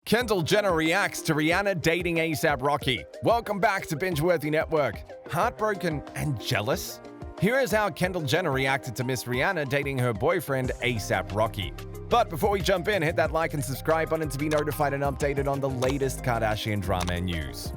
Kendall Jenner reacts to Rihanna dating ASAP Rocky. Welcome back to Binge-Worthy Network. Heartbroken and jealous? Here is how Kendall Jenner reacted to Miss Rihanna dating her boyfriend ASAP Rocky. But before we jump in, hit that like and subscribe button to be notified and updated on the latest Kardashian drama and news.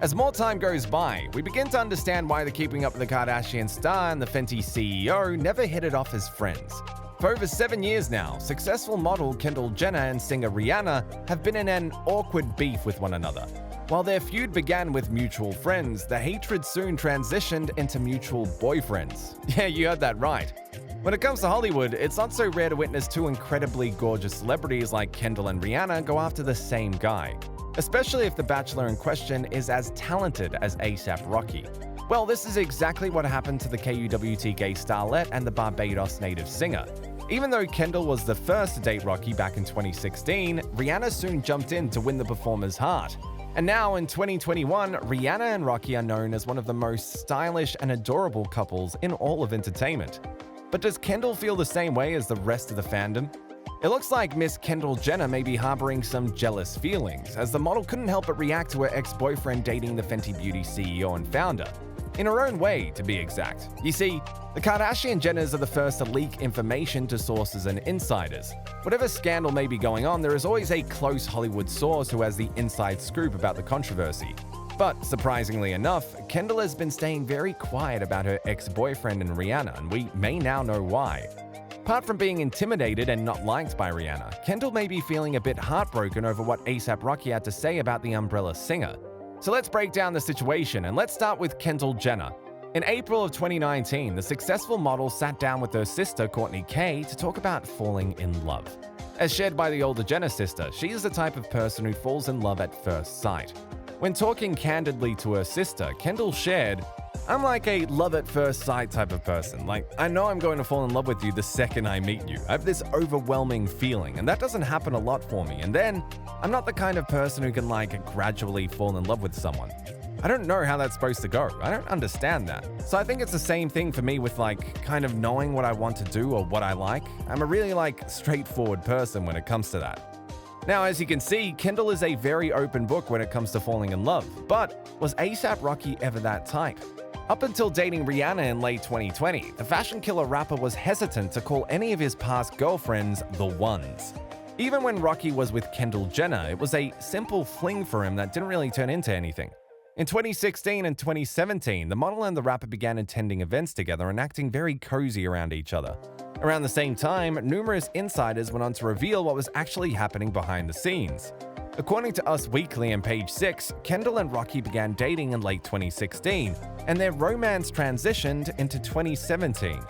As more time goes by, we begin to understand why the Keeping Up with the Kardashian star and the Fenty CEO never hit it off as friends. For over 7 years now, successful model Kendall Jenner and singer Rihanna have been in an awkward beef with one another. While their feud began with mutual friends, the hatred soon transitioned into mutual boyfriends. Yeah, you heard that right. When it comes to Hollywood, it's not so rare to witness two incredibly gorgeous celebrities like Kendall and Rihanna go after the same guy, especially if the bachelor in question is as talented as ASAP Rocky. Well, this is exactly what happened to the KUWTK starlet and the Barbados native singer. Even though Kendall was the first to date Rocky back in 2016, Rihanna soon jumped in to win the performer's heart. And now in 2021, Rihanna and Rocky are known as one of the most stylish and adorable couples in all of entertainment. But does Kendall feel the same way as the rest of the fandom? It looks like Miss Kendall Jenner may be harboring some jealous feelings, as the model couldn't help but react to her ex-boyfriend dating the Fenty Beauty CEO and founder. In her own way, to be exact. You see, the Kardashian-Jenners are the first to leak information to sources and insiders. Whatever scandal may be going on, there is always a close Hollywood source who has the inside scoop about the controversy. But surprisingly enough, Kendall has been staying very quiet about her ex-boyfriend and Rihanna, and we may now know why. Apart from being intimidated and not liked by Rihanna, Kendall may be feeling a bit heartbroken over what ASAP Rocky had to say about the Umbrella singer. So let's break down the situation, and let's start with Kendall Jenner. In April of 2019, the successful model sat down with her sister Kourtney K to talk about falling in love. As shared by the older Jenner sister, she is the type of person who falls in love at first sight. When talking candidly to her sister, Kendall shared, "I'm like a love at first sight type of person. Like, I know I'm going to fall in love with you the second I meet you. I have this overwhelming feeling, and that doesn't happen a lot for me. And then, I'm not the kind of person who can gradually fall in love with someone. I don't know how that's supposed to go. I don't understand that. So I think it's the same thing for me with kind of knowing what I want to do or what I like. I'm a really straightforward person when it comes to that." Now, as you can see, Kendall is a very open book when it comes to falling in love. But was ASAP Rocky ever that type? Up until dating Rihanna in late 2020, the fashion killer rapper was hesitant to call any of his past girlfriends the ones. Even when Rocky was with Kendall Jenner, it was a simple fling for him that didn't really turn into anything. In 2016 and 2017, the model and the rapper began attending events together and acting very cozy around each other. Around the same time, numerous insiders went on to reveal what was actually happening behind the scenes. According to Us Weekly and Page 6, Kendall and Rocky began dating in late 2016, and their romance transitioned into 2017.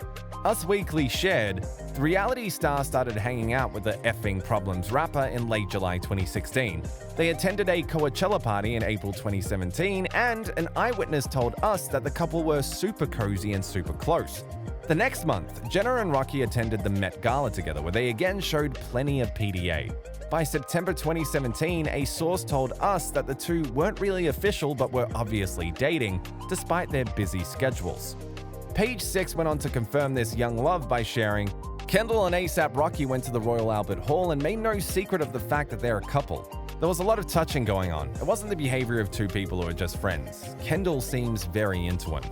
Us Weekly shared, the reality star started hanging out with the effing problems rapper in late July 2016. They attended a Coachella party in April 2017, and an eyewitness told Us that the couple were super cozy and super close. The next month, Jenner and Rocky attended the Met Gala together, where they again showed plenty of PDA. By September 2017, a source told Us that the two weren't really official but were obviously dating, despite their busy schedules. Page 6 went on to confirm this young love by sharing, "Kendall and ASAP Rocky went to the Royal Albert Hall and made no secret of the fact that they're a couple. There was a lot of touching going on. It wasn't the behavior of two people who are just friends. Kendall seems very into him."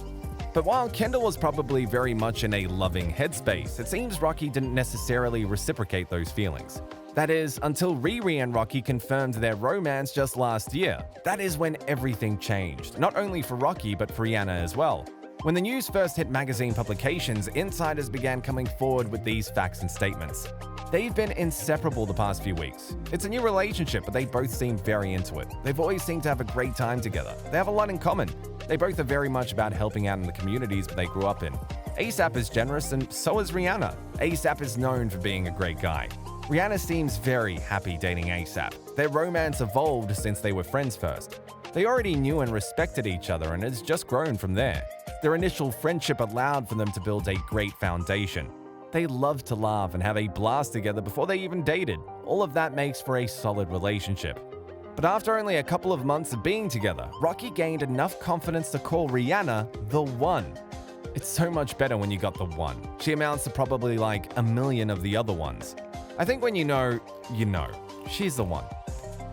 But while Kendall was probably very much in a loving headspace, it seems Rocky didn't necessarily reciprocate those feelings. That is, until Riri and Rocky confirmed their romance just last year. That is when everything changed, not only for Rocky but for Rihanna as well. When the news first hit magazine publications, insiders began coming forward with these facts and statements. They've been inseparable the past few weeks. It's a new relationship, but they both seem very into it. They've always seemed to have a great time together. They have a lot in common. They both are very much about helping out in the communities they grew up in. ASAP is generous, and so is Rihanna. ASAP is known for being a great guy. Rihanna seems very happy dating ASAP. Their romance evolved since they were friends first. They already knew and respected each other, and it's just grown from there. Their initial friendship allowed for them to build a great foundation. They loved to laugh and have a blast together before they even dated. All of that makes for a solid relationship. But after only a couple of months of being together, Rocky gained enough confidence to call Rihanna the one. It's so much better when you got the one. She amounts to probably a million of the other ones. I think when you know, she's the one.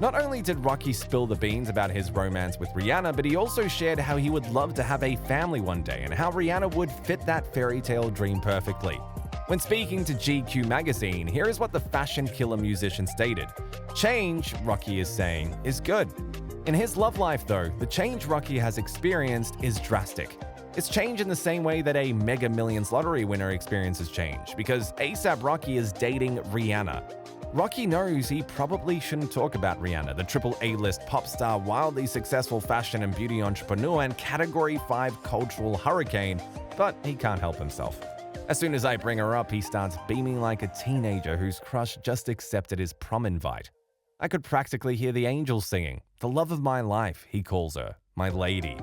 Not only did Rocky spill the beans about his romance with Rihanna, but he also shared how he would love to have a family one day and how Rihanna would fit that fairy tale dream perfectly. When speaking to GQ magazine, here is what the fashion killer musician stated. Change, Rocky is saying, is good. In his love life, though, the change Rocky has experienced is drastic. It's change in the same way that a Mega Millions lottery winner experiences change, because ASAP Rocky is dating Rihanna. Rocky knows he probably shouldn't talk about Rihanna, the triple A-list pop star, wildly successful fashion and beauty entrepreneur, and Category 5 cultural hurricane, but he can't help himself. As soon as I bring her up, he starts beaming like a teenager whose crush just accepted his prom invite. I could practically hear the angels singing. The love of my life, he calls her, my lady.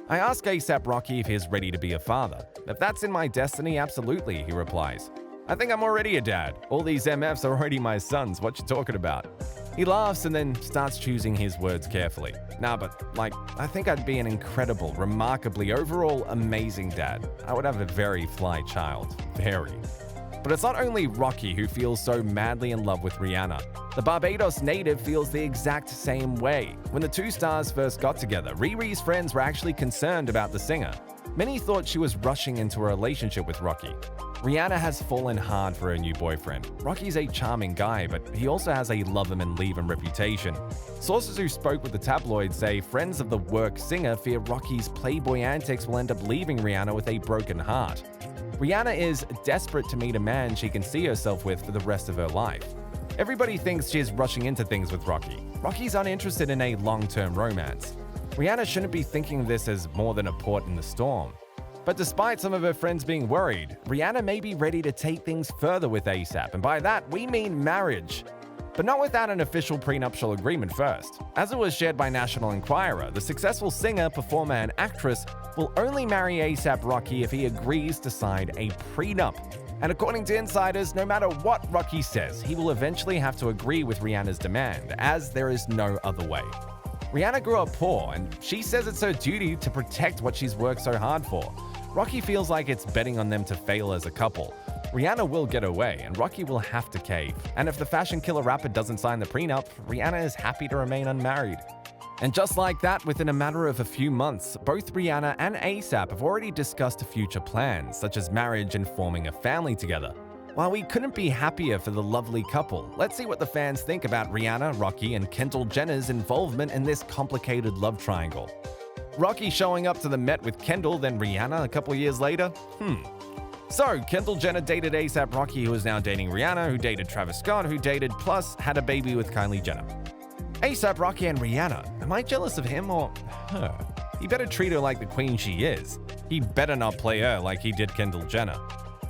I ask ASAP Rocky if he's ready to be a father. If that's in my destiny, absolutely, he replies. I think I'm already a dad. All these MFs are already my sons. What you talking about? He laughs and then starts choosing his words carefully. Nah, but I think I'd be an incredible, remarkably, overall amazing dad. I would have a very fly child. Very. But it's not only Rocky who feels so madly in love with Rihanna. The Barbados native feels the exact same way. When the two stars first got together, Riri's friends were actually concerned about the singer. Many thought she was rushing into a relationship with Rocky. Rihanna has fallen hard for her new boyfriend. Rocky's a charming guy, but he also has a love him and leave him reputation. Sources who spoke with the tabloid say friends of the work singer fear Rocky's playboy antics will end up leaving Rihanna with a broken heart. Rihanna is desperate to meet a man she can see herself with for the rest of her life. Everybody thinks she's rushing into things with Rocky. Rocky's uninterested in a long-term romance. Rihanna shouldn't be thinking of this as more than a port in the storm. But despite some of her friends being worried, Rihanna may be ready to take things further with ASAP, and by that we mean marriage. But not without an official prenuptial agreement first. As it was shared by National Enquirer, the successful singer, performer, and actress will only marry ASAP Rocky if he agrees to sign a prenup. And according to insiders, no matter what Rocky says, he will eventually have to agree with Rihanna's demand, as there is no other way. Rihanna grew up poor, and she says it's her duty to protect what she's worked so hard for. Rocky feels like it's betting on them to fail as a couple. Rihanna will get her way, and Rocky will have to cave. And if the fashion killer rapper doesn't sign the prenup, Rihanna is happy to remain unmarried. And just like that, within a matter of a few months, both Rihanna and ASAP have already discussed future plans, such as marriage and forming a family together. While we couldn't be happier for the lovely couple, let's see what the fans think about Rihanna, Rocky, and Kendall Jenner's involvement in this complicated love triangle. Rocky showing up to the Met with Kendall, then Rihanna a couple years later? So, Kendall Jenner dated ASAP Rocky, who is now dating Rihanna, who dated Travis Scott, who dated plus had a baby with Kylie Jenner. ASAP Rocky and Rihanna, am I jealous of him or her? He better treat her like the queen she is. He better not play her like he did Kendall Jenner.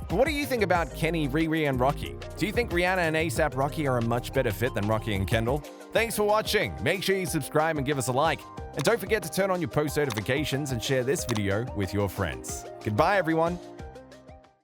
But what do you think about Kenny, Riri, and Rocky? Do you think Rihanna and ASAP Rocky are a much better fit than Rocky and Kendall? Thanks for watching. Make sure you subscribe and give us a like. And don't forget to turn on your post notifications and share this video with your friends. Goodbye, everyone.